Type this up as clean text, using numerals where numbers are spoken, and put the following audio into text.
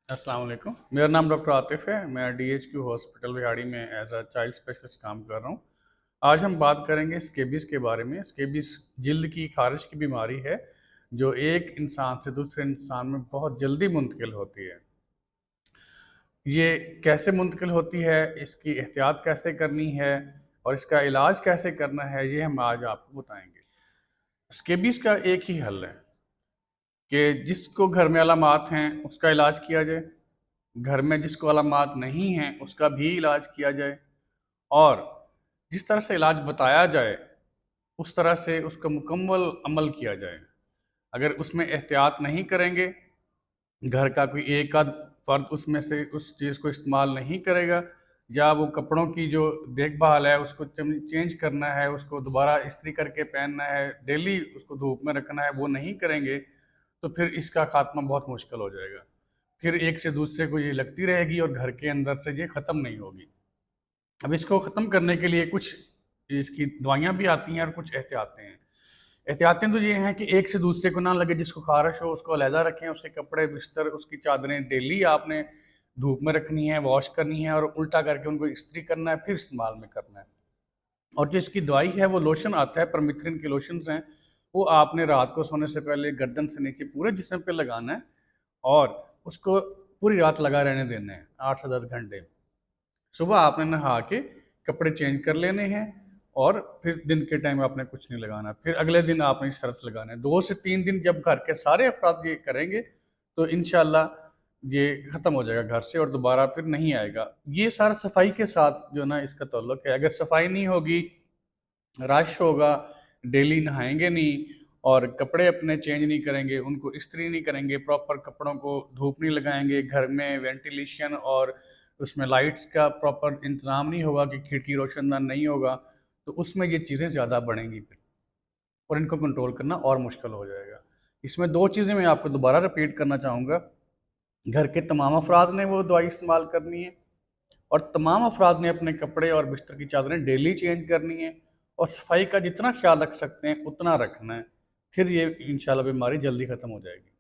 अस्सलाम वालेकुम। मेरा नाम डॉक्टर आतिफ है। मैं DHQ हॉस्पिटल बिहाड़ी में एज अ चाइल्ड स्पेशलिस्ट काम कर रहा हूँ। आज हम बात करेंगे स्केबीज़ के बारे में। स्केबीज़ जिल्द की खारिश की बीमारी है जो एक इंसान से दूसरे इंसान में बहुत जल्दी मुंतकिल होती है। ये कैसे मुंतकिल होती है, इसकी एहतियात कैसे करनी है और इसका इलाज कैसे करना है, ये हम आज आपको बताएंगे। स्केबीज़ का एक ही हल है कि जिसको घर में अलामात हैं उसका इलाज किया जाए, घर में जिसको अलामात नहीं हैं उसका भी इलाज किया जाए और जिस तरह से इलाज बताया जाए उस तरह से उसका मुकम्मल अमल किया जाए। अगर उसमें एहतियात नहीं करेंगे, घर का कोई एक आध फ़र्द उसमें से उस चीज़ को इस्तेमाल नहीं करेगा या वो कपड़ों की जो देखभाल है उसको चेंज करना है, उसको दोबारा इस्त्री करके पहनना है, डेली उसको धूप में रखना है, वो नहीं करेंगे तो फिर इसका खात्मा बहुत मुश्किल हो जाएगा। फिर एक से दूसरे को ये लगती रहेगी और घर के अंदर से ये ख़त्म नहीं होगी। अब इसको ख़त्म करने के लिए कुछ इसकी दवाइयाँ भी आती हैं और कुछ एहतियातें हैं। एहतियातें तो ये हैं कि एक से दूसरे को ना लगे, जिसको ख़ारिश हो उसको अलहदा रखें, उसके कपड़े, बिस्तर, उसकी चादरें डेली आपने धूप में रखनी है, वॉश करनी है और उल्टा करके उनको इस्त्री करना है, फिर इस्तेमाल में करना है। और जो इसकी दवाई है वो लोशन आता है, परमिथ्रिन के लोशंस हैं, वो आपने रात को सोने से पहले गर्दन से नीचे पूरे जिस्म पे लगाना है और उसको पूरी रात लगा रहने देना है, 8 से 10 घंटे। सुबह आपने नहा के कपड़े चेंज कर लेने हैं और फिर दिन के टाइम आपने कुछ नहीं लगाना। फिर अगले दिन आपने इस तरह से लगाना है। 2 से 3 दिन जब घर के सारे अफ़राद ये करेंगे तो इंशाअल्लाह ये ख़त्म हो जाएगा घर से और दोबारा फिर नहीं आएगा। ये सारा सफाई के साथ जो ना इसका ताल्लुक है। अगर सफाई नहीं होगी, रश होगा, डेली नहाएँगे नहीं और कपड़े अपने चेंज नहीं करेंगे, उनको इस्त्री नहीं करेंगे, प्रॉपर कपड़ों को धूप नहीं लगाएँगे, घर में वेंटिलेशन और उसमें लाइट्स का प्रॉपर इंतज़ाम नहीं होगा कि खिड़की रोशनदान नहीं होगा, तो उसमें ये चीज़ें ज़्यादा बढ़ेंगी फिर और इनको कंट्रोल करना और मुश्किल हो जाएगा। इसमें 2 चीज़ें मैं आपको दोबारा रिपीट करना चाहूँगा। घर के तमाम अफ़राद ने वो दवाई इस्तेमाल करनी है और तमाम अफ़राद ने अपने कपड़े और बिस्तर की चादरें डेली चेंज करनी है और सफाई का जितना ख्याल रख सकते हैं उतना रखना है। फिर ये इंशाल्लाह बीमारी जल्दी ख़त्म हो जाएगी।